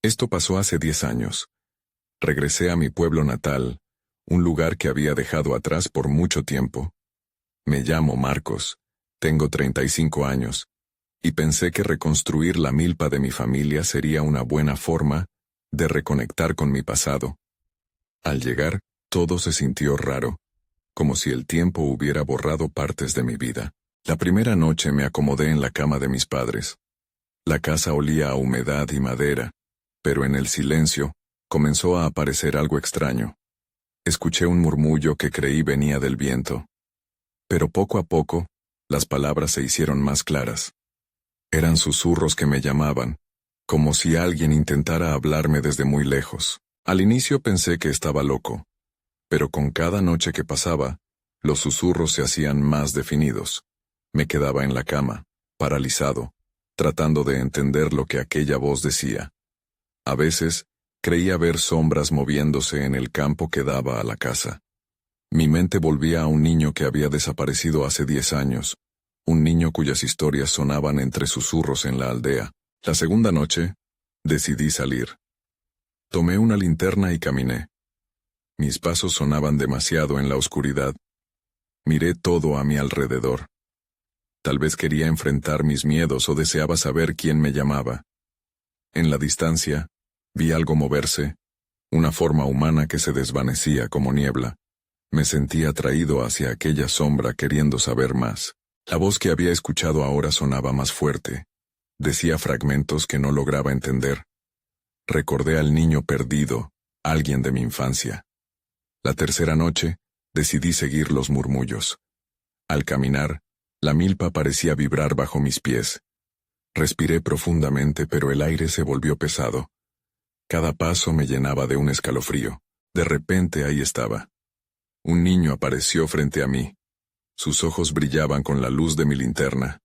Esto pasó hace 10 años. Regresé a mi pueblo natal, un lugar que había dejado atrás por mucho tiempo. Me llamo Marcos, tengo 35 años, y pensé que reconstruir la milpa de mi familia sería una buena forma de reconectar con mi pasado. Al llegar, todo se sintió raro, como si el tiempo hubiera borrado partes de mi vida. La primera noche me acomodé en la cama de mis padres. La casa olía a humedad y madera, pero en el silencio comenzó a aparecer algo extraño. Escuché un murmullo que creí venía del viento. Pero poco a poco, las palabras se hicieron más claras. Eran susurros que me llamaban, como si alguien intentara hablarme desde muy lejos. Al inicio pensé que estaba loco, pero con cada noche que pasaba, los susurros se hacían más definidos. Me quedaba en la cama, paralizado, tratando de entender lo que aquella voz decía. A veces, creía ver sombras moviéndose en el campo que daba a la casa. Mi mente volvía a un niño que había desaparecido hace 10 años, un niño cuyas historias sonaban entre susurros en la aldea. La segunda noche, decidí salir. Tomé una linterna y caminé. Mis pasos sonaban demasiado en la oscuridad. Miré todo a mi alrededor. Tal vez quería enfrentar mis miedos o deseaba saber quién me llamaba. En la distancia, vi algo moverse, una forma humana que se desvanecía como niebla. Me sentí atraído hacia aquella sombra queriendo saber más. La voz que había escuchado ahora sonaba más fuerte. Decía fragmentos que no lograba entender. Recordé al niño perdido, alguien de mi infancia. La tercera noche, decidí seguir los murmullos. Al caminar, la milpa parecía vibrar bajo mis pies. Respiré profundamente, pero el aire se volvió pesado. Cada paso me llenaba de un escalofrío. De repente ahí estaba. Un niño apareció frente a mí. Sus ojos brillaban con la luz de mi linterna.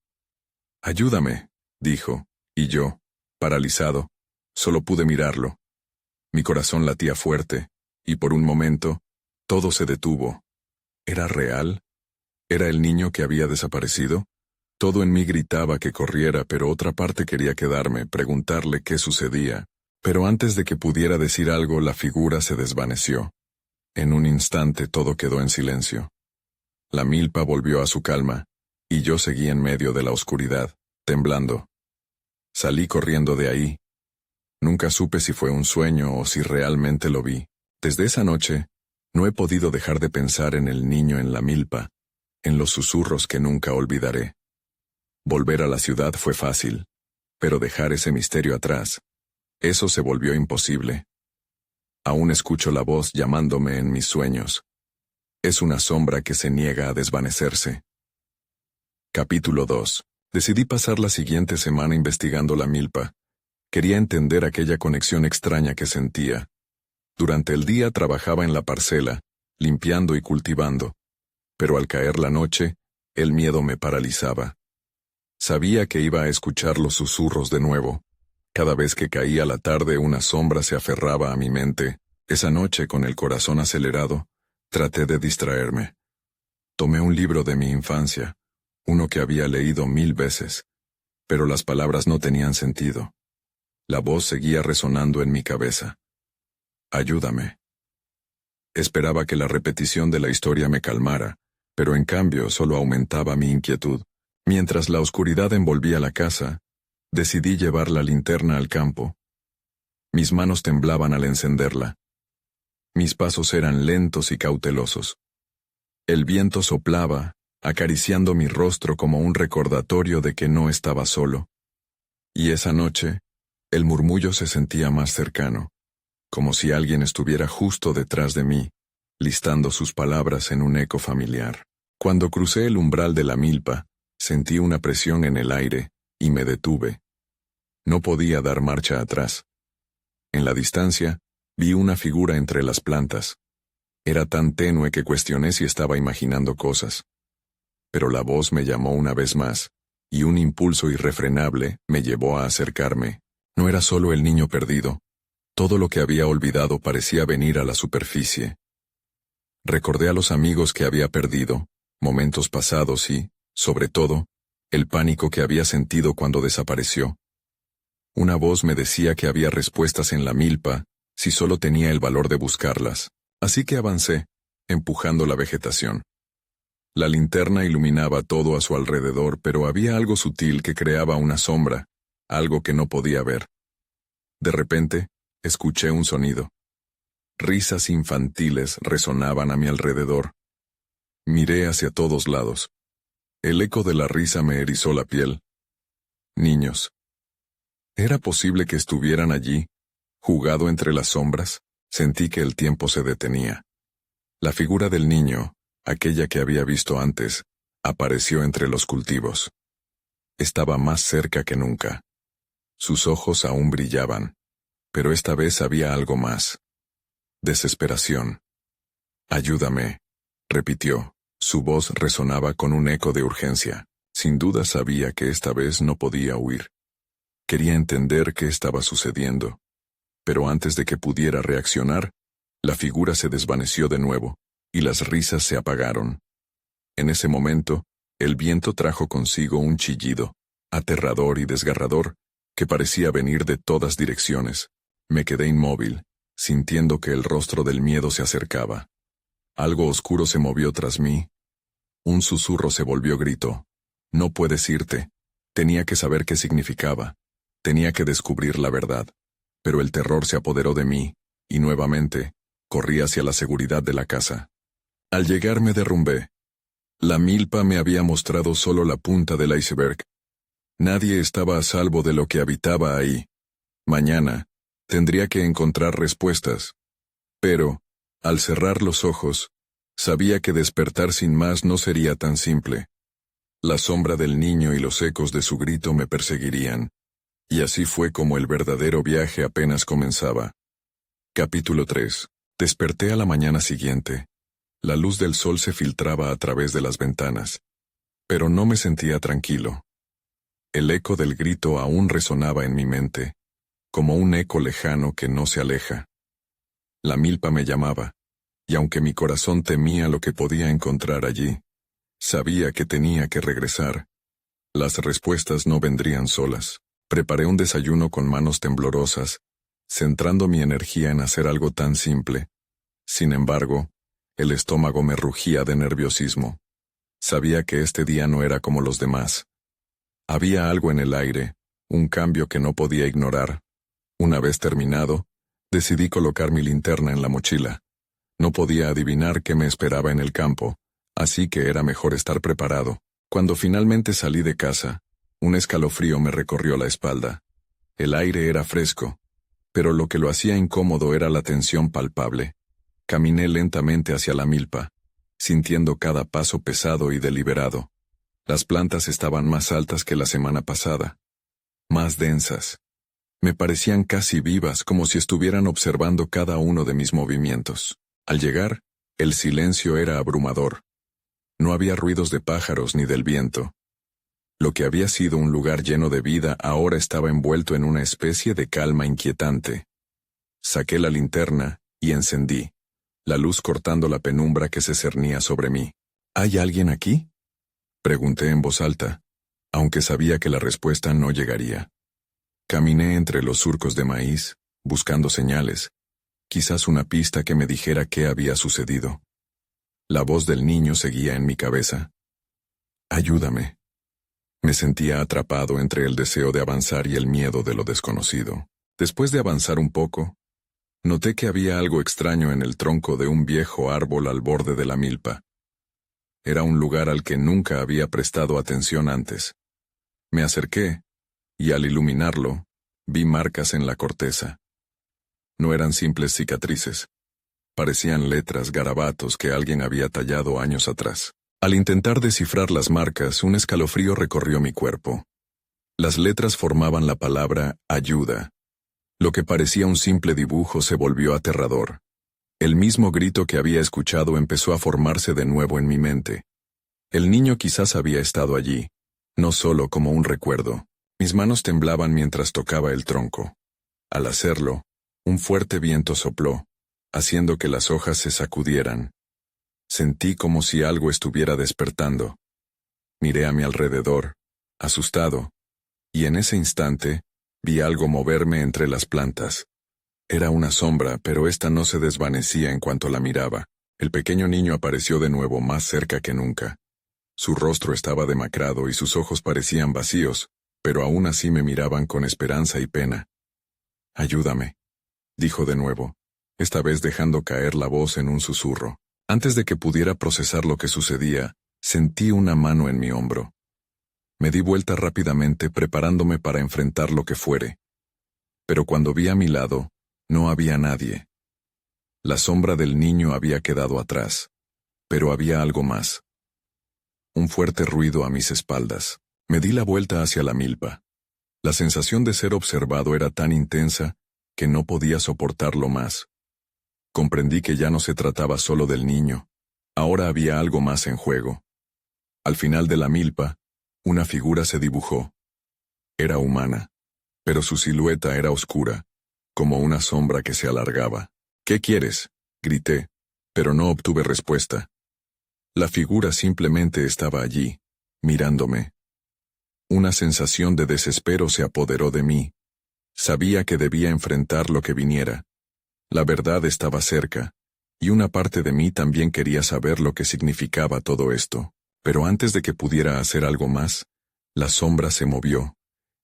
«Ayúdame», dijo, y yo, paralizado, solo pude mirarlo. Mi corazón latía fuerte, y por un momento, todo se detuvo. ¿Era real? ¿Era el niño que había desaparecido? Todo en mí gritaba que corriera, pero otra parte quería quedarme, preguntarle qué sucedía. Pero antes de que pudiera decir algo, la figura se desvaneció. En un instante todo quedó en silencio. La milpa volvió a su calma, y yo seguí en medio de la oscuridad, temblando. Salí corriendo de ahí. Nunca supe si fue un sueño o si realmente lo vi. Desde esa noche, no he podido dejar de pensar en el niño en la milpa, en los susurros que nunca olvidaré. Volver a la ciudad fue fácil, pero dejar ese misterio atrás, eso se volvió imposible. Aún escucho la voz llamándome en mis sueños. Es una sombra que se niega a desvanecerse. Capítulo 2. Decidí pasar la siguiente semana investigando la milpa. Quería entender aquella conexión extraña que sentía. Durante el día trabajaba en la parcela, limpiando y cultivando. Pero al caer la noche, el miedo me paralizaba. Sabía que iba a escuchar los susurros de nuevo. Cada vez que caía la tarde una sombra se aferraba a mi mente. Esa noche, con el corazón acelerado, traté de distraerme. Tomé un libro de mi infancia, uno que había leído 1000 veces, pero las palabras no tenían sentido. La voz seguía resonando en mi cabeza. «Ayúdame». Esperaba que la repetición de la historia me calmara, pero en cambio solo aumentaba mi inquietud. Mientras la oscuridad envolvía la casa, decidí llevar la linterna al campo. Mis manos temblaban al encenderla. Mis pasos eran lentos y cautelosos. El viento soplaba, acariciando mi rostro como un recordatorio de que no estaba solo. Y esa noche, el murmullo se sentía más cercano, como si alguien estuviera justo detrás de mí, listando sus palabras en un eco familiar. Cuando crucé el umbral de la milpa, sentí una presión en el aire, y me detuve. No podía dar marcha atrás. En la distancia, vi una figura entre las plantas. Era tan tenue que cuestioné si estaba imaginando cosas. Pero la voz me llamó una vez más, y un impulso irrefrenable me llevó a acercarme. No era solo el niño perdido. Todo lo que había olvidado parecía venir a la superficie. Recordé a los amigos que había perdido, momentos pasados y, sobre todo, el pánico que había sentido cuando desapareció. Una voz me decía que había respuestas en la milpa, si solo tenía el valor de buscarlas. Así que avancé, empujando la vegetación. La linterna iluminaba todo a su alrededor, pero había algo sutil que creaba una sombra, algo que no podía ver. De repente, escuché un sonido. Risas infantiles resonaban a mi alrededor. Miré hacia todos lados. El eco de la risa me erizó la piel. Niños. ¿Era posible que estuvieran allí, jugado entre las sombras? Sentí que el tiempo se detenía. La figura del niño, aquella que había visto antes, apareció entre los cultivos. Estaba más cerca que nunca. Sus ojos aún brillaban, pero esta vez había algo más. Desesperación. «Ayúdame», repitió. Su voz resonaba con un eco de urgencia. Sin duda sabía que esta vez no podía huir. Quería entender qué estaba sucediendo. Pero antes de que pudiera reaccionar, la figura se desvaneció de nuevo, y las risas se apagaron. En ese momento, el viento trajo consigo un chillido, aterrador y desgarrador, que parecía venir de todas direcciones. Me quedé inmóvil, sintiendo que el rostro del miedo se acercaba. Algo oscuro se movió tras mí. Un susurro se volvió grito. «No puedes irte». Tenía que saber qué significaba. Tenía que descubrir la verdad. Pero el terror se apoderó de mí, y nuevamente, corrí hacia la seguridad de la casa. Al llegar me derrumbé. La milpa me había mostrado solo la punta del iceberg. Nadie estaba a salvo de lo que habitaba ahí. Mañana, tendría que encontrar respuestas. Pero, al cerrar los ojos, sabía que despertar sin más no sería tan simple. La sombra del niño y los ecos de su grito me perseguirían. Y así fue como el verdadero viaje apenas comenzaba. Capítulo 3. Desperté a la mañana siguiente. La luz del sol se filtraba a través de las ventanas. Pero no me sentía tranquilo. El eco del grito aún resonaba en mi mente, como un eco lejano que no se aleja. La milpa me llamaba, y aunque mi corazón temía lo que podía encontrar allí, sabía que tenía que regresar. Las respuestas no vendrían solas. Preparé un desayuno con manos temblorosas, centrando mi energía en hacer algo tan simple. Sin embargo, el estómago me rugía de nerviosismo. Sabía que este día no era como los demás. Había algo en el aire, un cambio que no podía ignorar. Una vez terminado, decidí colocar mi linterna en la mochila. No podía adivinar qué me esperaba en el campo, así que era mejor estar preparado. Cuando finalmente salí de casa, un escalofrío me recorrió la espalda. El aire era fresco, pero lo que lo hacía incómodo era la tensión palpable. Caminé lentamente hacia la milpa, sintiendo cada paso pesado y deliberado. Las plantas estaban más altas que la semana pasada, más densas. Me parecían casi vivas, como si estuvieran observando cada uno de mis movimientos. Al llegar, el silencio era abrumador. No había ruidos de pájaros ni del viento. Lo que había sido un lugar lleno de vida ahora estaba envuelto en una especie de calma inquietante. Saqué la linterna y encendí, la luz cortando la penumbra que se cernía sobre mí. ¿Hay alguien aquí?, pregunté en voz alta, aunque sabía que la respuesta no llegaría. Caminé entre los surcos de maíz, buscando señales, quizás una pista que me dijera qué había sucedido. La voz del niño seguía en mi cabeza. «Ayúdame». Me sentía atrapado entre el deseo de avanzar y el miedo de lo desconocido. Después de avanzar un poco, noté que había algo extraño en el tronco de un viejo árbol al borde de la milpa. Era un lugar al que nunca había prestado atención antes. Me acerqué, y al iluminarlo, vi marcas en la corteza. No eran simples cicatrices. Parecían letras, garabatos que alguien había tallado años atrás. Al intentar descifrar las marcas, un escalofrío recorrió mi cuerpo. Las letras formaban la palabra ayuda. Lo que parecía un simple dibujo se volvió aterrador. El mismo grito que había escuchado empezó a formarse de nuevo en mi mente. El niño quizás había estado allí, no solo como un recuerdo. Mis manos temblaban mientras tocaba el tronco. Al hacerlo, un fuerte viento sopló, haciendo que las hojas se sacudieran. Sentí como si algo estuviera despertando. Miré a mi alrededor, asustado, y en ese instante, Vi algo moverme entre las plantas. Era una sombra, pero esta no se desvanecía en cuanto la miraba. El pequeño niño apareció de nuevo más cerca que nunca. Su rostro estaba demacrado y sus ojos parecían vacíos, pero aún así me miraban con esperanza y pena. «Ayúdame», dijo de nuevo, esta vez dejando caer la voz en un susurro. Antes de que pudiera procesar lo que sucedía, sentí una mano en mi hombro. Me di vuelta rápidamente preparándome para enfrentar lo que fuere. Pero cuando vi a mi lado, no había nadie. La sombra del niño había quedado atrás, pero había algo más. Un fuerte ruido a mis espaldas. Me di la vuelta hacia la milpa. La sensación de ser observado era tan intensa que no podía soportarlo más. Comprendí que ya no se trataba solo del niño. Ahora había algo más en juego. Al final de la milpa, una figura se dibujó. Era humana, pero su silueta era oscura, como una sombra que se alargaba. «¿Qué quieres?», grité, pero no obtuve respuesta. La figura simplemente estaba allí, mirándome. Una sensación de desespero se apoderó de mí. Sabía que debía enfrentar lo que viniera. La verdad estaba cerca, y una parte de mí también quería saber lo que significaba todo esto. Pero antes de que pudiera hacer algo más, la sombra se movió,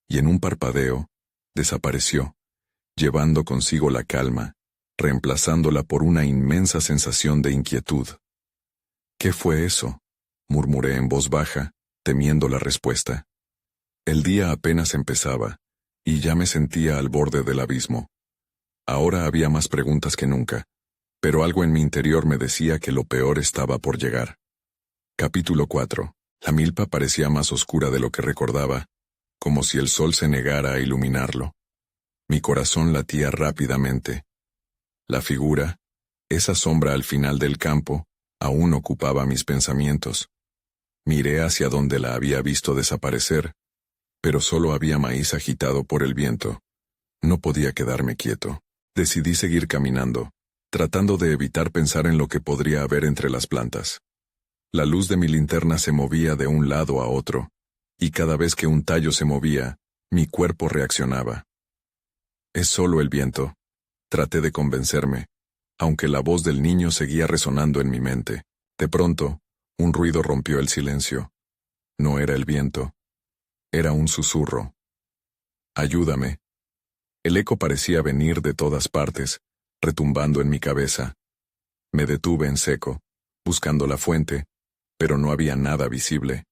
y en un parpadeo, desapareció, llevando consigo la calma, reemplazándola por una inmensa sensación de inquietud. «¿Qué fue eso?», murmuré en voz baja, temiendo la respuesta. El día apenas empezaba, y ya me sentía al borde del abismo. Ahora había más preguntas que nunca, pero algo en mi interior me decía que lo peor estaba por llegar. Capítulo 4. La milpa parecía más oscura de lo que recordaba, como si el sol se negara a iluminarlo. Mi corazón latía rápidamente. La figura, esa sombra al final del campo, aún ocupaba mis pensamientos. Miré hacia donde la había visto desaparecer, pero solo había maíz agitado por el viento. No podía quedarme quieto. Decidí seguir caminando, tratando de evitar pensar en lo que podría haber entre las plantas. La luz de mi linterna se movía de un lado a otro, y cada vez que un tallo se movía, mi cuerpo reaccionaba. «Es solo el viento», traté de convencerme, aunque la voz del niño seguía resonando en mi mente. De pronto, un ruido rompió el silencio. No era el viento. Era un susurro. «Ayúdame». El eco parecía venir de todas partes, retumbando en mi cabeza. Me detuve en seco, buscando la fuente, pero no había nada visible.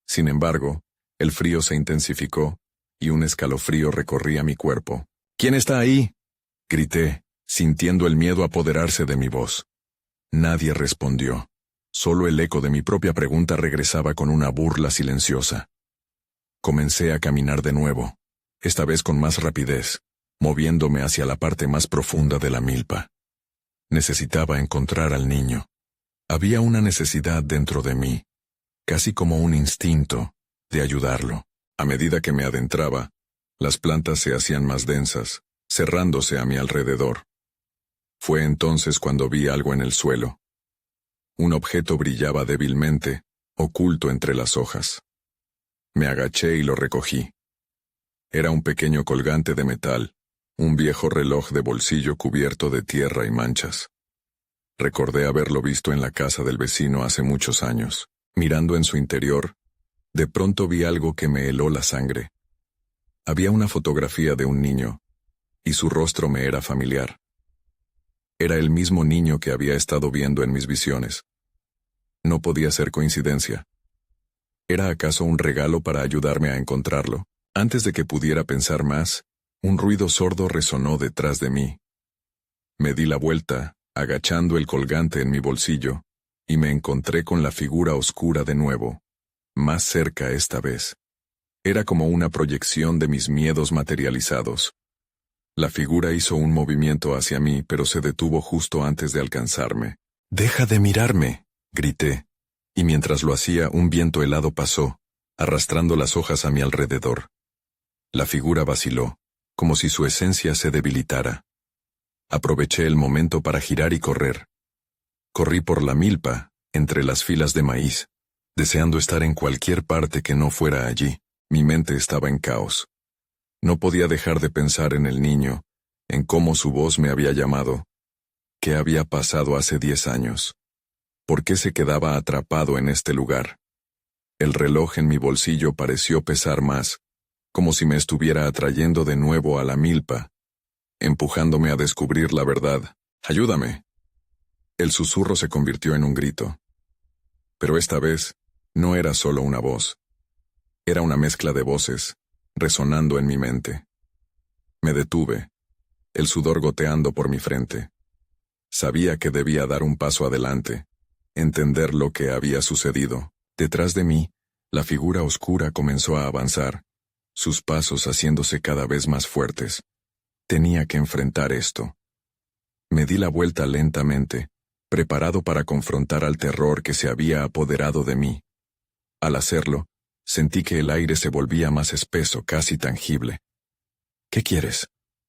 Sin embargo, el frío se intensificó, y un escalofrío recorría mi cuerpo. «¿Quién está ahí?», grité, sintiendo el miedo apoderarse de mi voz. Nadie respondió. Solo el eco de mi propia pregunta regresaba con una burla silenciosa. Comencé a caminar de nuevo, esta vez con más rapidez, moviéndome hacia la parte más profunda de la milpa. Necesitaba encontrar al niño. Había una necesidad dentro de mí, casi como un instinto, de ayudarlo. A medida que me adentraba, las plantas se hacían más densas, cerrándose a mi alrededor. Fue entonces cuando vi algo en el suelo. Un objeto brillaba débilmente, oculto entre las hojas. Me agaché y lo recogí. Era un pequeño colgante de metal, un viejo reloj de bolsillo cubierto de tierra y manchas. Recordé haberlo visto en la casa del vecino hace muchos años. Mirando en su interior, de pronto vi algo que me heló la sangre. Había una fotografía de un niño, y su rostro me era familiar. Era el mismo niño que había estado viendo en mis visiones. No podía ser coincidencia. ¿Era acaso un regalo para ayudarme a encontrarlo? Antes de que pudiera pensar más, un ruido sordo resonó detrás de mí. Me di la vuelta, agachando el colgante en mi bolsillo, y me encontré con la figura oscura de nuevo, más cerca esta vez. Era como una proyección de mis miedos materializados. La figura hizo un movimiento hacia mí, pero se detuvo justo antes de alcanzarme. «¡Deja de mirarme!», grité, y mientras lo hacía un viento helado pasó, arrastrando las hojas a mi alrededor. La figura vaciló, como si su esencia se debilitara. Aproveché el momento para girar y correr. Corrí por la milpa, entre las filas de maíz, deseando estar en cualquier parte que no fuera allí. Mi mente estaba en caos. No podía dejar de pensar en el niño, en cómo su voz me había llamado. ¿Qué había pasado hace 10 años? ¿Por qué se quedaba atrapado en este lugar? El reloj en mi bolsillo pareció pesar más, como si me estuviera atrayendo de nuevo a la milpa, empujándome a descubrir la verdad. ¡Ayúdame! El susurro se convirtió en un grito. Pero esta vez, no era solo una voz. Era una mezcla de voces, resonando en mi mente. Me detuve, el sudor goteando por mi frente. Sabía que debía dar un paso adelante, entender lo que había sucedido. Detrás de mí, la figura oscura comenzó a avanzar, sus pasos haciéndose cada vez más fuertes. Tenía que enfrentar esto. Me di la vuelta lentamente, preparado para confrontar al terror que se había apoderado de mí. Al hacerlo, sentí que el aire se volvía más espeso, casi tangible. ¿Qué quieres?,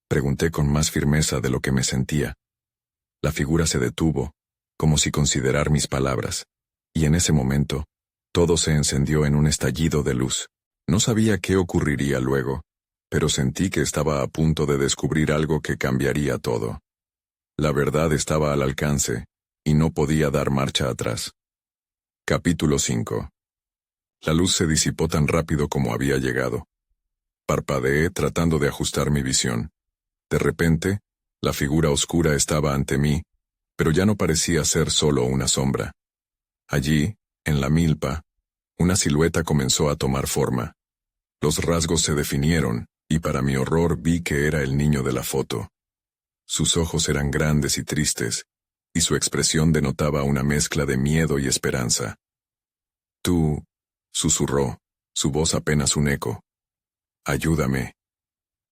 pregunté con más firmeza de lo que me sentía. La figura se detuvo, como si considerar mis palabras, y en ese momento, todo se encendió en un estallido de luz. No sabía qué ocurriría luego, pero sentí que estaba a punto de descubrir algo que cambiaría todo. La verdad estaba al alcance, y no podía dar marcha atrás. Capítulo 5. La luz se disipó tan rápido como había llegado. Parpadeé tratando de ajustar mi visión. De repente, la figura oscura estaba ante mí, pero ya no parecía ser solo una sombra. Allí, en la milpa, una silueta comenzó a tomar forma. Los rasgos se definieron, y para mi horror vi que era el niño de la foto. Sus ojos eran grandes y tristes, y su expresión denotaba una mezcla de miedo y esperanza. «Tú», susurró, su voz apenas un eco. «Ayúdame».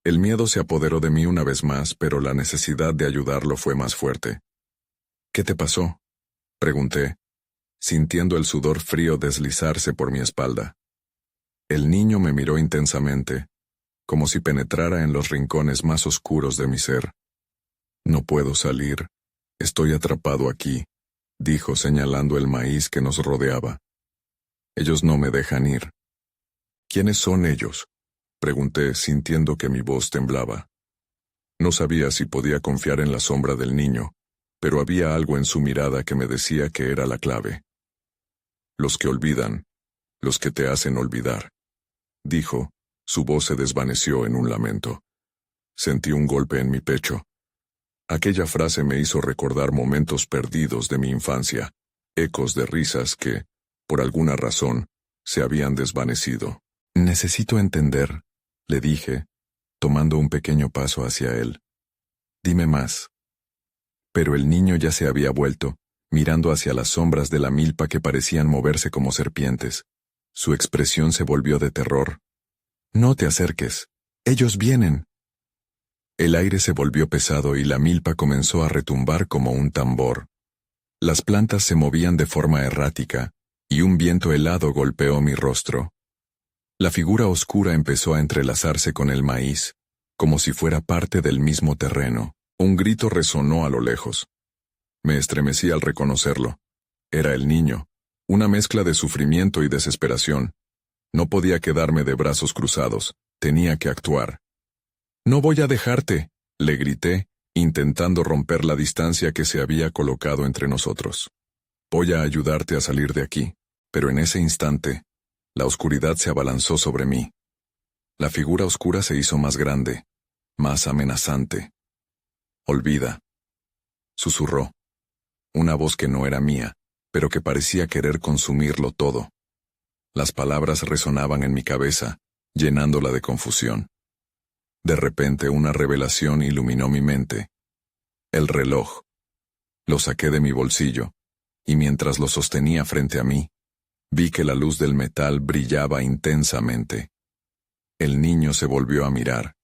El miedo se apoderó de mí una vez más, pero la necesidad de ayudarlo fue más fuerte. «¿Qué te pasó?», pregunté, sintiendo el sudor frío deslizarse por mi espalda. El niño me miró intensamente, como si penetrara en los rincones más oscuros de mi ser. «No puedo salir. Estoy atrapado aquí», dijo señalando el maíz que nos rodeaba. «Ellos no me dejan ir». «¿Quiénes son ellos?», pregunté sintiendo que mi voz temblaba. No sabía si podía confiar en la sombra del niño, pero había algo en su mirada que me decía que era la clave. «Los que olvidan, los que te hacen olvidar», dijo, su voz se desvaneció en un lamento. Sentí un golpe en mi pecho. Aquella frase me hizo recordar momentos perdidos de mi infancia, ecos de risas que, por alguna razón, se habían desvanecido. «Necesito entender», le dije, tomando un pequeño paso hacia él. «Dime más». Pero el niño ya se había vuelto, mirando hacia las sombras de la milpa que parecían moverse como serpientes. Su expresión se volvió de terror. «No te acerques. Ellos vienen». El aire se volvió pesado y la milpa comenzó a retumbar como un tambor. Las plantas se movían de forma errática, y un viento helado golpeó mi rostro. La figura oscura empezó a entrelazarse con el maíz, como si fuera parte del mismo terreno. Un grito resonó a lo lejos. Me estremecí al reconocerlo. Era el niño, una mezcla de sufrimiento y desesperación. No podía quedarme de brazos cruzados, tenía que actuar. «No voy a dejarte», le grité, intentando romper la distancia que se había colocado entre nosotros. «Voy a ayudarte a salir de aquí», pero en ese instante, la oscuridad se abalanzó sobre mí. La figura oscura se hizo más grande, más amenazante. «Olvida», susurró. Una voz que no era mía, pero que parecía querer consumirlo todo. Las palabras resonaban en mi cabeza, llenándola de confusión. De repente una revelación iluminó mi mente. El reloj. Lo saqué de mi bolsillo, y mientras lo sostenía frente a mí, vi que la luz del metal brillaba intensamente. El niño se volvió a mirar,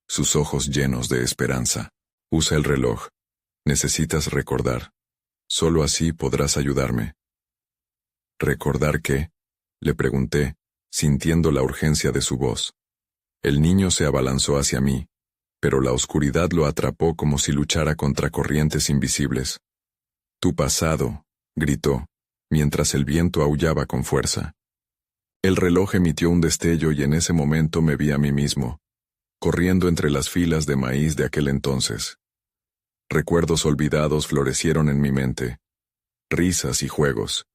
sus ojos llenos de esperanza. «Usa el reloj. Necesitas recordar. Solo así podrás ayudarme». «¿Recordar qué?», le pregunté, sintiendo la urgencia de su voz. El niño se abalanzó hacia mí, pero la oscuridad lo atrapó como si luchara contra corrientes invisibles. «Tu pasado», gritó, mientras el viento aullaba con fuerza. El reloj emitió un destello y en ese momento me vi a mí mismo. corriendo entre las filas de maíz de aquel entonces. Recuerdos olvidados florecieron en mi mente, risas y juegos,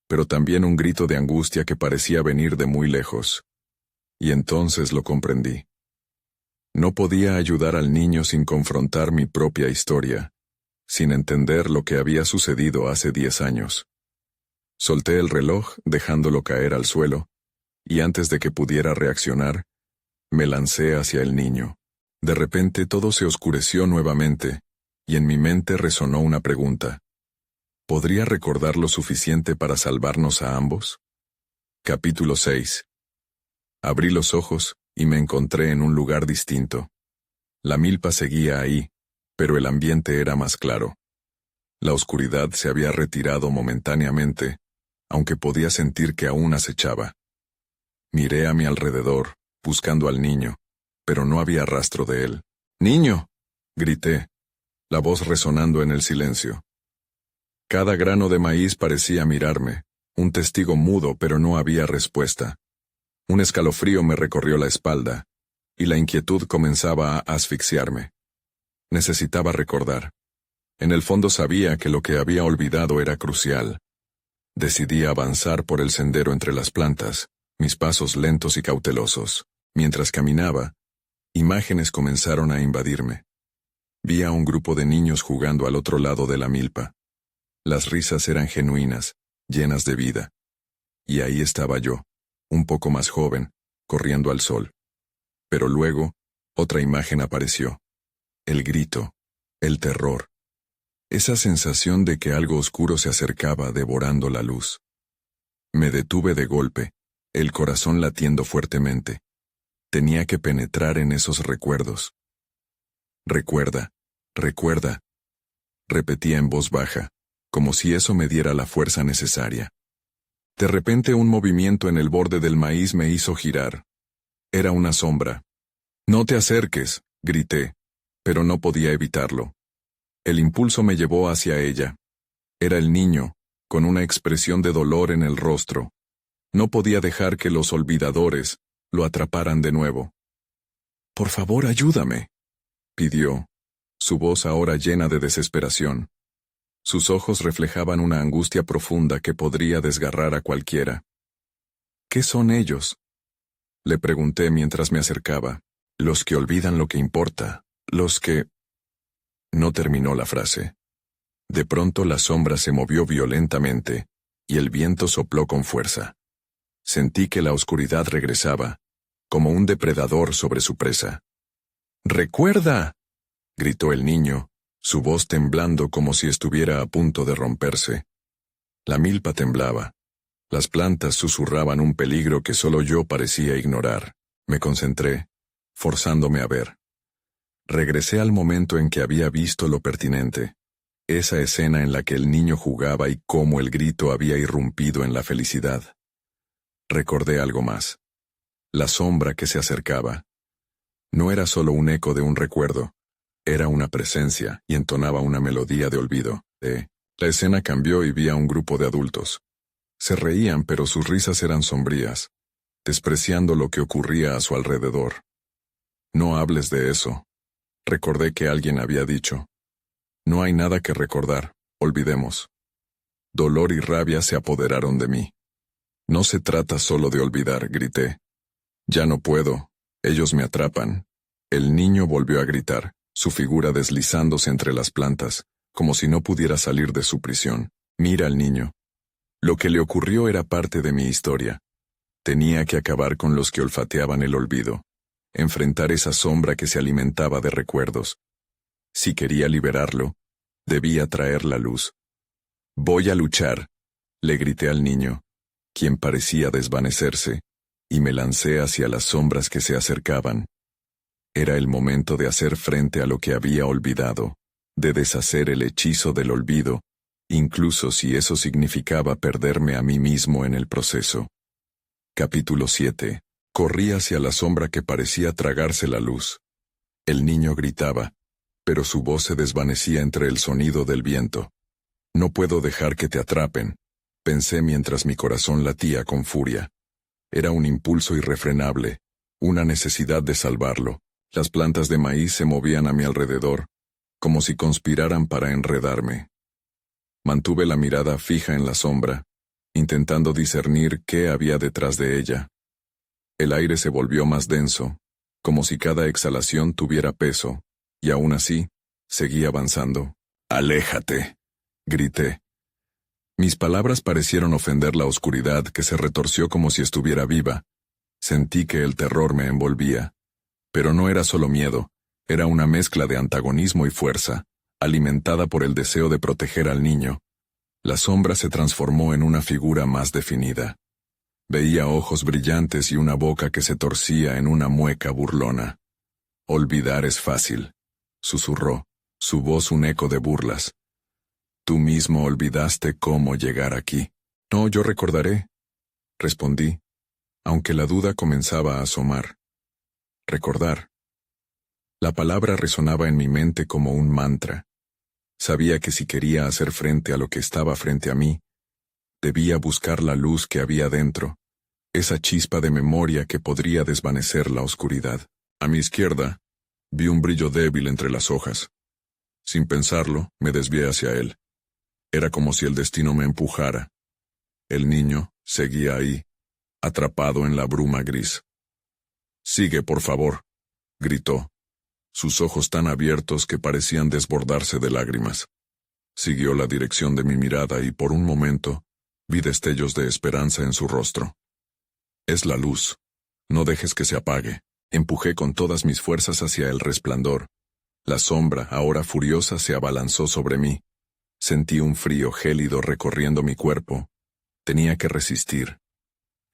pero también un grito de angustia que parecía venir de muy lejos. Y entonces lo comprendí. No podía ayudar al niño sin confrontar mi propia historia, sin entender lo que había sucedido hace 10 años. Solté el reloj, dejándolo caer al suelo, y antes de que pudiera reaccionar, me lancé hacia el niño. De repente todo se oscureció nuevamente, y en mi mente resonó una pregunta. ¿Podría recordar lo suficiente para salvarnos a ambos? Capítulo 6. Abrí los ojos, y me encontré en un lugar distinto. La milpa seguía ahí, pero el ambiente era más claro. La oscuridad se había retirado momentáneamente, aunque podía sentir que aún acechaba. Miré a mi alrededor, buscando al niño, pero no había rastro de él. ¡Niño!, grité, la voz resonando en el silencio. Cada grano de maíz parecía mirarme, un testigo mudo, pero no había respuesta. Un escalofrío me recorrió la espalda, y la inquietud comenzaba a asfixiarme. Necesitaba recordar. En el fondo sabía que lo que había olvidado era crucial. Decidí avanzar por el sendero entre las plantas, mis pasos lentos y cautelosos. Mientras caminaba, imágenes comenzaron a invadirme. Vi a un grupo de niños jugando al otro lado de la milpa. Las risas eran genuinas, llenas de vida. Y ahí estaba yo, un poco más joven, corriendo al sol. Pero luego, otra imagen apareció. El grito, el terror. Esa sensación de que algo oscuro se acercaba devorando la luz. Me detuve de golpe, el corazón latiendo fuertemente. Tenía que penetrar en esos recuerdos. Recuerda, recuerda, repetía en voz baja, como si eso me diera la fuerza necesaria. De repente un movimiento en el borde del maíz me hizo girar. Era una sombra. «No te acerques», grité, pero no podía evitarlo. El impulso me llevó hacia ella. Era el niño, con una expresión de dolor en el rostro. No podía dejar que los olvidadores lo atraparan de nuevo. «Por favor, ayúdame», pidió, su voz ahora llena de desesperación. Sus ojos reflejaban una angustia profunda que podría desgarrar a cualquiera. «¿Qué son ellos?», le pregunté mientras me acercaba. «Los que olvidan lo que importa, los que...». No terminó la frase. De pronto la sombra se movió violentamente, y el viento sopló con fuerza. Sentí que la oscuridad regresaba, como un depredador sobre su presa. «¡Recuerda!», gritó el niño, su voz temblando como si estuviera a punto de romperse. La milpa temblaba. Las plantas susurraban un peligro que solo yo parecía ignorar. Me concentré, forzándome a ver. Regresé al momento en que había visto lo pertinente. Esa escena en la que el niño jugaba y cómo el grito había irrumpido en la felicidad. Recordé algo más. La sombra que se acercaba. No era solo un eco de un recuerdo. Era una presencia y entonaba una melodía de olvido. La escena cambió y vi a un grupo de adultos. Se reían, pero sus risas eran sombrías, despreciando lo que ocurría a su alrededor. «No hables de eso», recordé que alguien había dicho. «No hay nada que recordar, olvidemos». Dolor y rabia se apoderaron de mí. «No se trata solo de olvidar», grité. «Ya no puedo, ellos me atrapan». El niño volvió a gritar, su figura deslizándose entre las plantas, como si no pudiera salir de su prisión. «Mira al niño». Lo que le ocurrió era parte de mi historia. Tenía que acabar con los que olfateaban el olvido, enfrentar esa sombra que se alimentaba de recuerdos. Si quería liberarlo, debía traer la luz. «Voy a luchar», le grité al niño, quien parecía desvanecerse, y me lancé hacia las sombras que se acercaban. Era el momento de hacer frente a lo que había olvidado, de deshacer el hechizo del olvido, incluso si eso significaba perderme a mí mismo en el proceso. Capítulo 7. Corrí hacia la sombra que parecía tragarse la luz. El niño gritaba, pero su voz se desvanecía entre el sonido del viento. «No puedo dejar que te atrapen», pensé mientras mi corazón latía con furia. Era un impulso irrefrenable, una necesidad de salvarlo. Las plantas de maíz se movían a mi alrededor, como si conspiraran para enredarme. Mantuve la mirada fija en la sombra, intentando discernir qué había detrás de ella. El aire se volvió más denso, como si cada exhalación tuviera peso, y aún así, seguí avanzando. «¡Aléjate!», grité. Mis palabras parecieron ofender la oscuridad que se retorció como si estuviera viva. Sentí que el terror me envolvía. Pero no era solo miedo, era una mezcla de antagonismo y fuerza, alimentada por el deseo de proteger al niño. La sombra se transformó en una figura más definida. Veía ojos brillantes y una boca que se torcía en una mueca burlona. «Olvidar es fácil», susurró, su voz un eco de burlas. «Tú mismo olvidaste cómo llegar aquí». «No, yo recordaré», respondí, aunque la duda comenzaba a asomar. Recordar. La palabra resonaba en mi mente como un mantra. Sabía que si quería hacer frente a lo que estaba frente a mí, debía buscar la luz que había dentro, esa chispa de memoria que podría desvanecer la oscuridad. A mi izquierda, vi un brillo débil entre las hojas. Sin pensarlo, me desvié hacia él. Era como si el destino me empujara. El niño seguía ahí, atrapado en la bruma gris. «Sigue, por favor», gritó, sus ojos tan abiertos que parecían desbordarse de lágrimas. Siguió la dirección de mi mirada y por un momento vi destellos de esperanza en su rostro. «Es la luz. No dejes que se apague». Empujé con todas mis fuerzas hacia el resplandor. La sombra, ahora furiosa, se abalanzó sobre mí. Sentí un frío gélido recorriendo mi cuerpo. Tenía que resistir.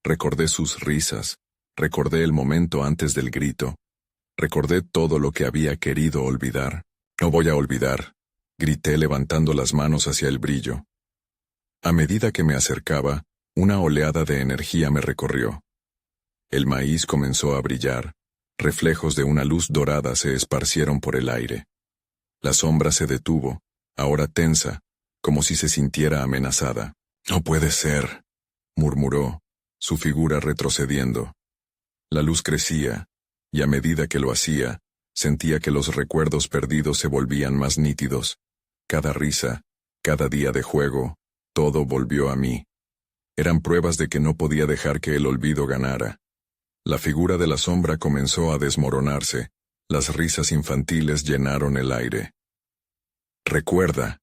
Recordé sus risas. Recordé el momento antes del grito. Recordé todo lo que había querido olvidar. «No voy a olvidar», grité levantando las manos hacia el brillo. A medida que me acercaba, una oleada de energía me recorrió. El maíz comenzó a brillar. Reflejos de una luz dorada se esparcieron por el aire. La sombra se detuvo, ahora tensa, como si se sintiera amenazada. «No puede ser», murmuró, su figura retrocediendo. La luz crecía, y a medida que lo hacía, sentía que los recuerdos perdidos se volvían más nítidos. Cada risa, cada día de juego, todo volvió a mí. Eran pruebas de que no podía dejar que el olvido ganara. La figura de la sombra comenzó a desmoronarse. Las risas infantiles llenaron el aire. «Recuerda»,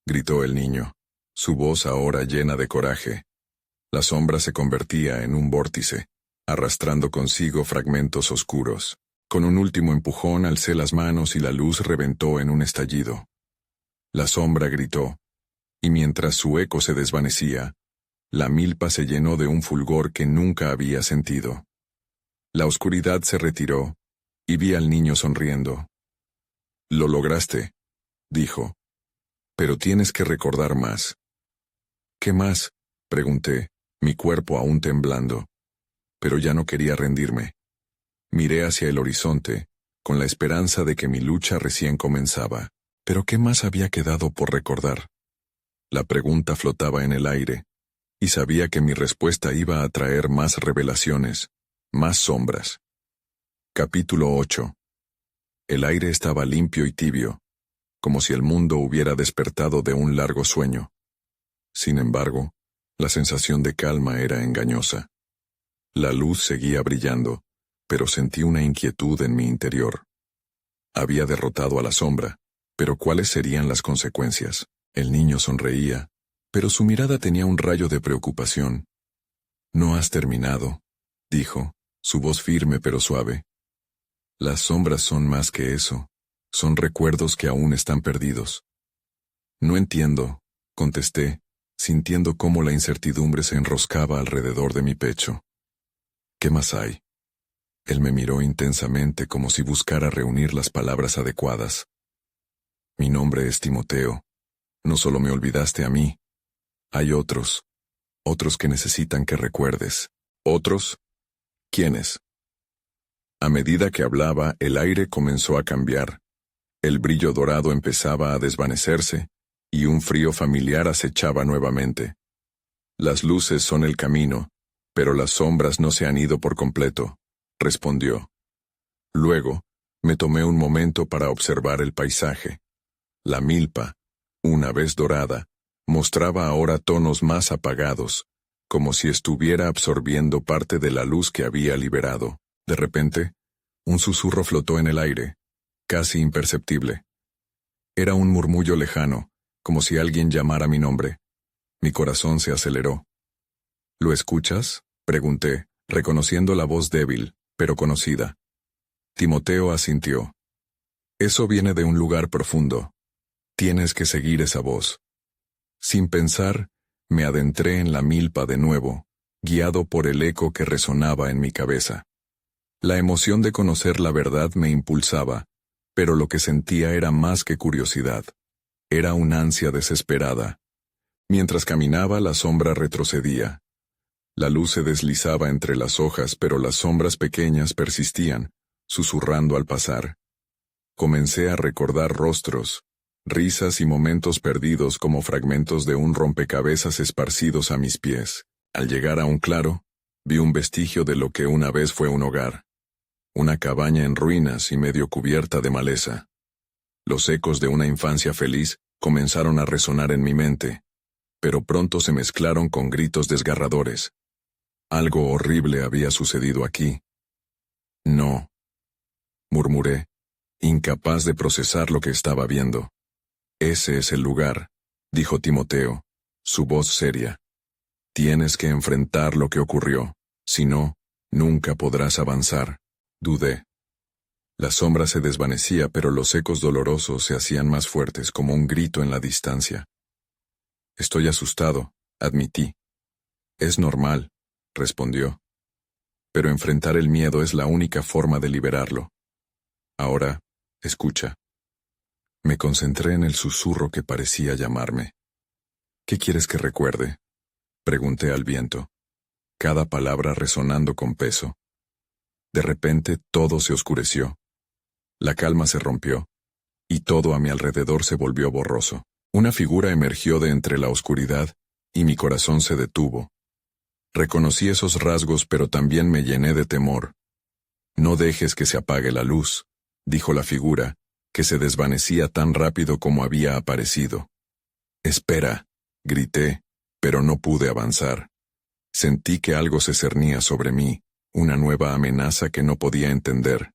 gritó el niño, su voz ahora llena de coraje. La sombra se convertía en un vórtice, arrastrando consigo fragmentos oscuros. Con un último empujón alcé las manos y la luz reventó en un estallido. La sombra gritó, y mientras su eco se desvanecía, la milpa se llenó de un fulgor que nunca había sentido. La oscuridad se retiró, y vi al niño sonriendo. «Lo lograste», dijo, «pero tienes que recordar más». «¿Qué más?», pregunté, mi cuerpo aún temblando. Pero ya no quería rendirme. Miré hacia el horizonte, con la esperanza de que mi lucha recién comenzaba. ¿Pero qué más había quedado por recordar? La pregunta flotaba en el aire, y sabía que mi respuesta iba a traer más revelaciones, más sombras. Capítulo 8. El aire estaba limpio y tibio, como si el mundo hubiera despertado de un largo sueño. Sin embargo, la sensación de calma era engañosa. La luz seguía brillando, pero sentí una inquietud en mi interior. Había derrotado a la sombra, pero ¿cuáles serían las consecuencias? El niño sonreía, pero su mirada tenía un rayo de preocupación. «No has terminado», dijo, su voz firme pero suave. «Las sombras son más que eso, son recuerdos que aún están perdidos». «No entiendo», contesté, sintiendo cómo la incertidumbre se enroscaba alrededor de mi pecho. «¿Qué más hay?». Él me miró intensamente como si buscara reunir las palabras adecuadas. «Mi nombre es Timoteo. No solo me olvidaste a mí. Hay otros que necesitan que recuerdes». «¿Otros? ¿Quiénes?». A medida que hablaba, el aire comenzó a cambiar. El brillo dorado empezaba a desvanecerse, y un frío familiar acechaba nuevamente. «Las luces son el camino, pero las sombras no se han ido por completo», respondió. Luego, me tomé un momento para observar el paisaje. La milpa, una vez dorada, mostraba ahora tonos más apagados, como si estuviera absorbiendo parte de la luz que había liberado. De repente, un susurro flotó en el aire, casi imperceptible. Era un murmullo lejano, como si alguien llamara mi nombre. Mi corazón se aceleró. ¿Lo escuchas?, pregunté, reconociendo la voz débil, pero conocida. Timoteo asintió. Eso viene de un lugar profundo. Tienes que seguir esa voz. Sin pensar, me adentré en la milpa de nuevo, guiado por el eco que resonaba en mi cabeza. La emoción de conocer la verdad me impulsaba, pero lo que sentía era más que curiosidad. Era una ansia desesperada. Mientras caminaba, la sombra retrocedía. La luz se deslizaba entre las hojas, pero las sombras pequeñas persistían, susurrando al pasar. Comencé a recordar rostros, risas y momentos perdidos como fragmentos de un rompecabezas esparcidos a mis pies. Al llegar a un claro, vi un vestigio de lo que una vez fue un hogar. Una cabaña en ruinas y medio cubierta de maleza. Los ecos de una infancia feliz comenzaron a resonar en mi mente, pero pronto se mezclaron con gritos desgarradores. Algo horrible había sucedido aquí. No, murmuré, incapaz de procesar lo que estaba viendo. Ese es el lugar, dijo Timoteo, su voz seria. Tienes que enfrentar lo que ocurrió, si no, nunca podrás avanzar. Dudé. La sombra se desvanecía, pero los ecos dolorosos se hacían más fuertes, como un grito en la distancia. Estoy asustado, admití. Es normal, respondió. Pero enfrentar el miedo es la única forma de liberarlo. Ahora, escucha. Me concentré en el susurro que parecía llamarme. ¿Qué quieres que recuerde?, pregunté al viento, cada palabra resonando con peso. De repente todo se oscureció. La calma se rompió, y todo a mi alrededor se volvió borroso. Una figura emergió de entre la oscuridad, y mi corazón se detuvo. Reconocí esos rasgos, pero también me llené de temor. No dejes que se apague la luz, dijo la figura, que se desvanecía tan rápido como había aparecido. Espera, grité, pero no pude avanzar. Sentí que algo se cernía sobre mí, una nueva amenaza que no podía entender.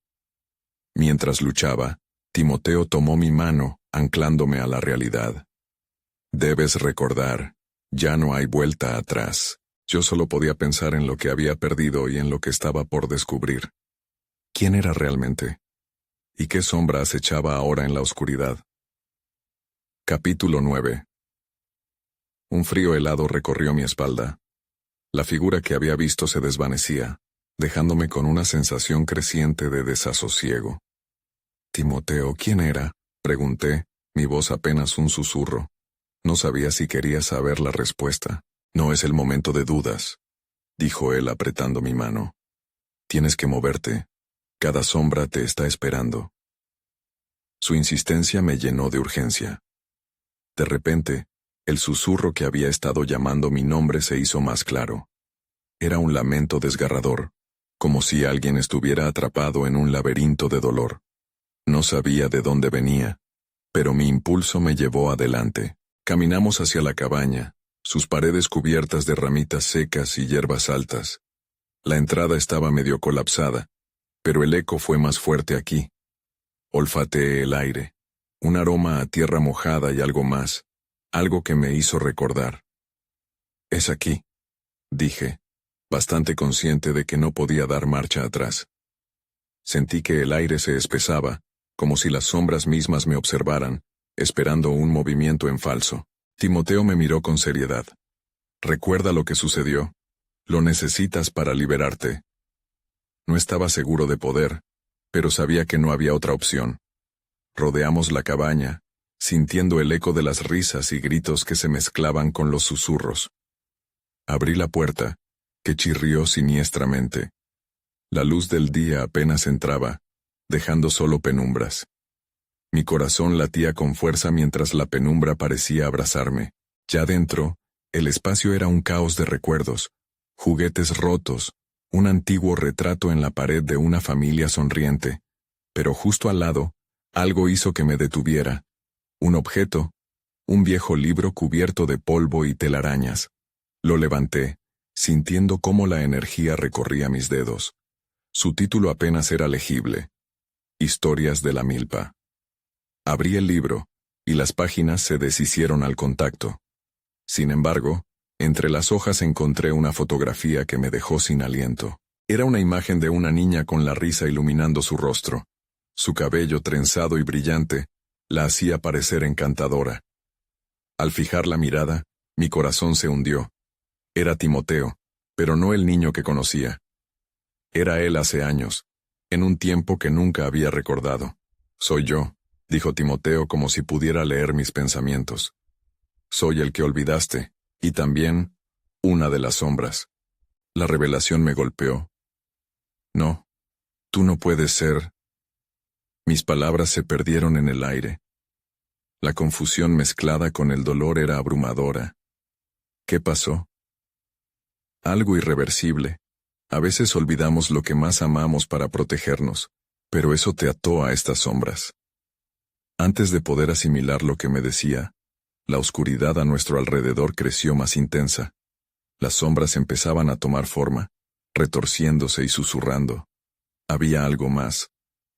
Mientras luchaba, Timoteo tomó mi mano, anclándome a la realidad. Debes recordar, ya no hay vuelta atrás. Yo solo podía pensar en lo que había perdido y en lo que estaba por descubrir. ¿Quién era realmente? ¿Y qué sombra acechaba ahora en la oscuridad? Capítulo 9. Un frío helado recorrió mi espalda. La figura que había visto se desvanecía, dejándome con una sensación creciente de desasosiego. Timoteo, ¿quién era?, pregunté, mi voz apenas un susurro. No sabía si quería saber la respuesta. No es el momento de dudas, dijo él apretando mi mano. Tienes que moverte. Cada sombra te está esperando. Su insistencia me llenó de urgencia. De repente, el susurro que había estado llamando mi nombre se hizo más claro. Era un lamento desgarrador, como si alguien estuviera atrapado en un laberinto de dolor. No sabía de dónde venía, pero mi impulso me llevó adelante. Caminamos hacia la cabaña, sus paredes cubiertas de ramitas secas y hierbas altas. La entrada estaba medio colapsada, pero el eco fue más fuerte aquí. Olfateé el aire, un aroma a tierra mojada y algo más, algo que me hizo recordar. Es aquí, dije, bastante consciente de que no podía dar marcha atrás. Sentí que el aire se espesaba, como si las sombras mismas me observaran, esperando un movimiento en falso. Timoteo me miró con seriedad. ¿Recuerda lo que sucedió? Lo necesitas para liberarte. No estaba seguro de poder, pero sabía que no había otra opción. Rodeamos la cabaña, sintiendo el eco de las risas y gritos que se mezclaban con los susurros. Abrí la puerta, que chirrió siniestramente. La luz del día apenas entraba, dejando solo penumbras. Mi corazón latía con fuerza mientras la penumbra parecía abrazarme. Ya dentro, el espacio era un caos de recuerdos, juguetes rotos, Un antiguo retrato en la pared de una familia sonriente, pero justo al lado, algo hizo que me detuviera. Un objeto, un viejo libro cubierto de polvo y telarañas. Lo levanté, sintiendo cómo la energía recorría mis dedos. Su título apenas era legible. Historias de la milpa. Abrí el libro, y las páginas se deshicieron al contacto. Sin embargo, entre las hojas encontré una fotografía que me dejó sin aliento. Era una imagen de una niña con la risa iluminando su rostro. Su cabello trenzado y brillante la hacía parecer encantadora. Al fijar la mirada, mi corazón se hundió. Era Timoteo, pero no el niño que conocía. Era él hace años, en un tiempo que nunca había recordado. Soy yo, dijo Timoteo como si pudiera leer mis pensamientos. Soy el que olvidaste, y también una de las sombras. La revelación me golpeó. No, tú no puedes ser. Mis palabras se perdieron en el aire. La confusión mezclada con el dolor era abrumadora. ¿Qué pasó? Algo irreversible. A veces olvidamos lo que más amamos para protegernos, pero eso te ató a estas sombras. Antes de poder asimilar lo que me decía, la oscuridad a nuestro alrededor creció más intensa. Las sombras empezaban a tomar forma, retorciéndose y susurrando. Había algo más,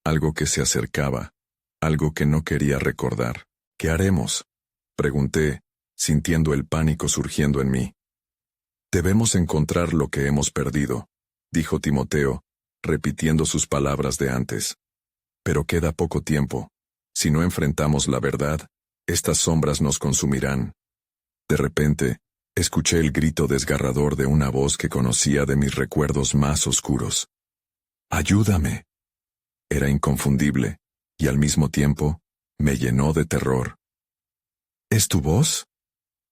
algo que se acercaba, algo que no quería recordar. ¿Qué haremos?, pregunté, sintiendo el pánico surgiendo en mí. Debemos encontrar lo que hemos perdido, dijo Timoteo, repitiendo sus palabras de antes. Pero queda poco tiempo. Si no enfrentamos la verdad, estas sombras nos consumirán. De repente, escuché el grito desgarrador de una voz que conocía de mis recuerdos más oscuros. ¡Ayúdame! Era inconfundible, y al mismo tiempo, me llenó de terror. ¿Es tu voz?,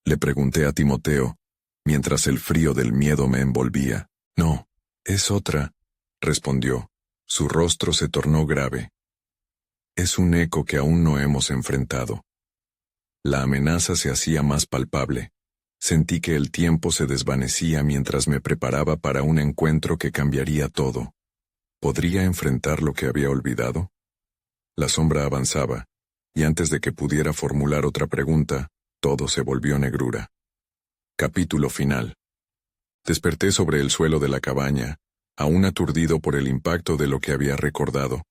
le pregunté a Timoteo, mientras el frío del miedo me envolvía. No, es otra, respondió. Su rostro se tornó grave. Es un eco que aún no hemos enfrentado. La amenaza se hacía más palpable. Sentí que el tiempo se desvanecía mientras me preparaba para un encuentro que cambiaría todo. ¿Podría enfrentar lo que había olvidado? La sombra avanzaba, y antes de que pudiera formular otra pregunta, todo se volvió negrura. Capítulo final. Desperté sobre el suelo de la cabaña, aún aturdido por el impacto de lo que había recordado.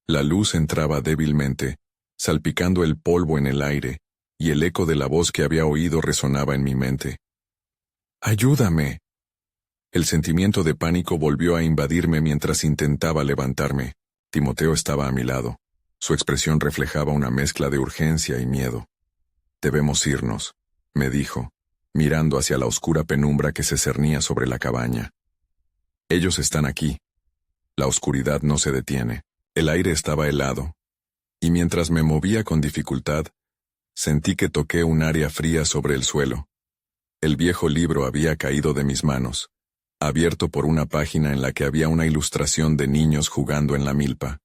La luz entraba débilmente, salpicando el polvo en el aire, y el eco de la voz que había oído resonaba en mi mente. ¡Ayúdame! El sentimiento de pánico volvió a invadirme mientras intentaba levantarme. Timoteo estaba a mi lado. Su expresión reflejaba una mezcla de urgencia y miedo. Debemos irnos, me dijo, mirando hacia la oscura penumbra que se cernía sobre la cabaña. Ellos están aquí. La oscuridad no se detiene. El aire estaba helado, y mientras me movía con dificultad, sentí que toqué un área fría sobre el suelo. El viejo libro había caído de mis manos, abierto por una página en la que había una ilustración de niños jugando en la milpa.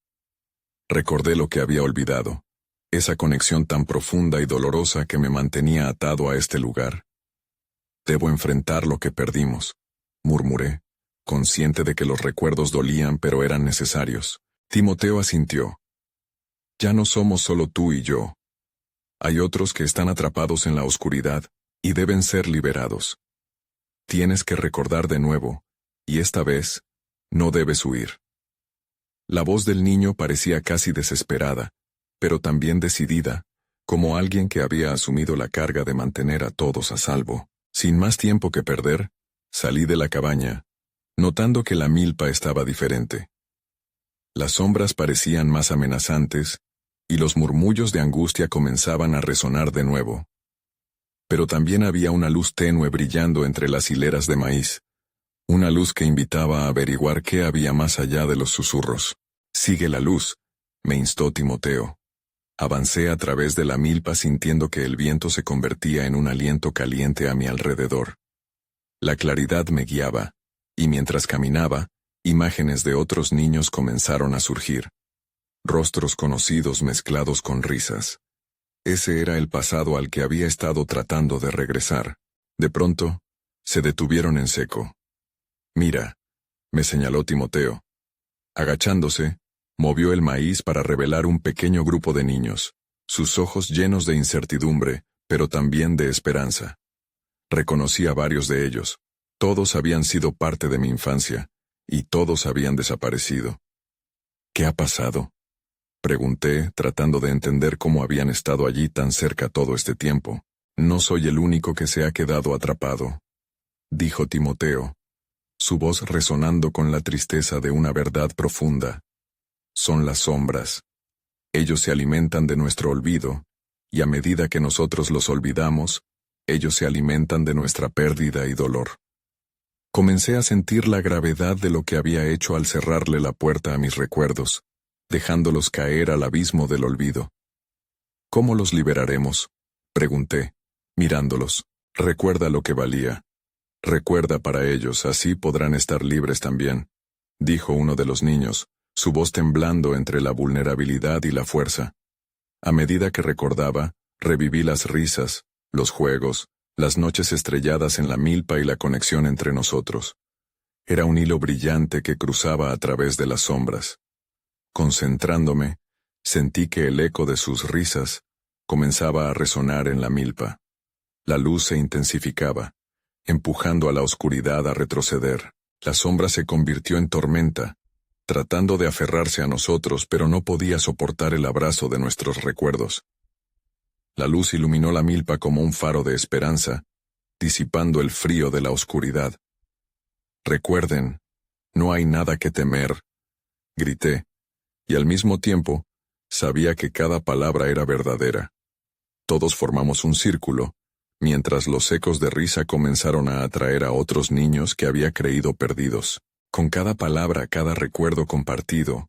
Recordé lo que había olvidado, esa conexión tan profunda y dolorosa que me mantenía atado a este lugar. Debo enfrentar lo que perdimos, murmuré, consciente de que los recuerdos dolían pero eran necesarios. Timoteo asintió. Ya no somos solo tú y yo. Hay otros que están atrapados en la oscuridad, y deben ser liberados. Tienes que recordar de nuevo, y esta vez, no debes huir. La voz del niño parecía casi desesperada, pero también decidida, como alguien que había asumido la carga de mantener a todos a salvo. Sin más tiempo que perder, salí de la cabaña, notando que la milpa estaba diferente. Las sombras parecían más amenazantes, y los murmullos de angustia comenzaban a resonar de nuevo. Pero también había una luz tenue brillando entre las hileras de maíz, una luz que invitaba a averiguar qué había más allá de los susurros. «Sigue la luz», me instó Timoteo. Avancé a través de la milpa sintiendo que el viento se convertía en un aliento caliente a mi alrededor. La claridad me guiaba, y mientras caminaba, imágenes de otros niños comenzaron a surgir. Rostros conocidos mezclados con risas. Ese era el pasado al que había estado tratando de regresar. De pronto, se detuvieron en seco. «Mira», me señaló Timoteo. Agachándose, movió el maíz para revelar un pequeño grupo de niños, sus ojos llenos de incertidumbre, pero también de esperanza. Reconocí a varios de ellos. Todos habían sido parte de mi infancia, y todos habían desaparecido. ¿Qué ha pasado?, pregunté, tratando de entender cómo habían estado allí tan cerca todo este tiempo. No soy el único que se ha quedado atrapado, dijo Timoteo, su voz resonando con la tristeza de una verdad profunda. Son las sombras. Ellos se alimentan de nuestro olvido, y a medida que nosotros los olvidamos, ellos se alimentan de nuestra pérdida y dolor. Comencé a sentir la gravedad de lo que había hecho al cerrarle la puerta a mis recuerdos, dejándolos caer al abismo del olvido. ¿Cómo los liberaremos?, pregunté, mirándolos. Recuerda lo que valía. Recuerda para ellos, así podrán estar libres también, dijo uno de los niños, su voz temblando entre la vulnerabilidad y la fuerza. A medida que recordaba, reviví las risas, los juegos, las noches estrelladas en la milpa y la conexión entre nosotros. Era un hilo brillante que cruzaba a través de las sombras. Concentrándome, sentí que el eco de sus risas comenzaba a resonar en la milpa. La luz se intensificaba, empujando a la oscuridad a retroceder. La sombra se convirtió en tormenta, tratando de aferrarse a nosotros, pero no podía soportar el abrazo de nuestros recuerdos. La luz iluminó la milpa como un faro de esperanza, disipando el frío de la oscuridad. Recuerden, no hay nada que temer, grité, y al mismo tiempo, sabía que cada palabra era verdadera. Todos formamos un círculo, mientras los ecos de risa comenzaron a atraer a otros niños que había creído perdidos. Con cada palabra, cada recuerdo compartido,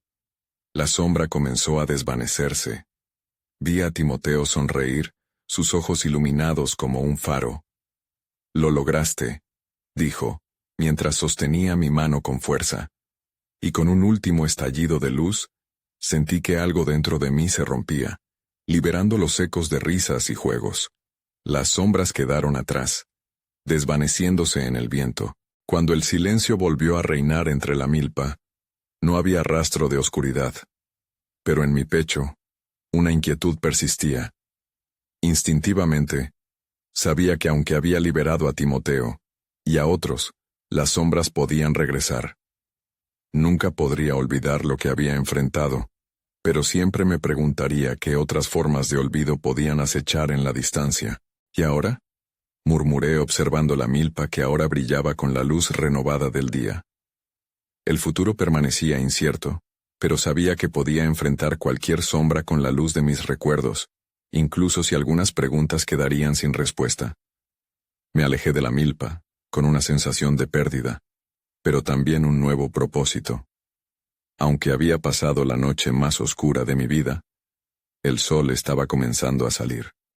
la sombra comenzó a desvanecerse. Vi a Timoteo sonreír, sus ojos iluminados como un faro. «Lo lograste», dijo, mientras sostenía mi mano con fuerza. Y con un último estallido de luz, sentí que algo dentro de mí se rompía, liberando los ecos de risas y juegos. Las sombras quedaron atrás, desvaneciéndose en el viento. Cuando el silencio volvió a reinar entre la milpa, no había rastro de oscuridad. Pero en mi pecho, una inquietud persistía. Instintivamente, sabía que aunque había liberado a Timoteo, y a otros, las sombras podían regresar. Nunca podría olvidar lo que había enfrentado, pero siempre me preguntaría qué otras formas de olvido podían acechar en la distancia. ¿Y ahora?, murmuré observando la milpa que ahora brillaba con la luz renovada del día. El futuro permanecía incierto, pero sabía que podía enfrentar cualquier sombra con la luz de mis recuerdos, incluso si algunas preguntas quedarían sin respuesta. Me alejé de la milpa, con una sensación de pérdida, pero también un nuevo propósito. Aunque había pasado la noche más oscura de mi vida, el sol estaba comenzando a salir.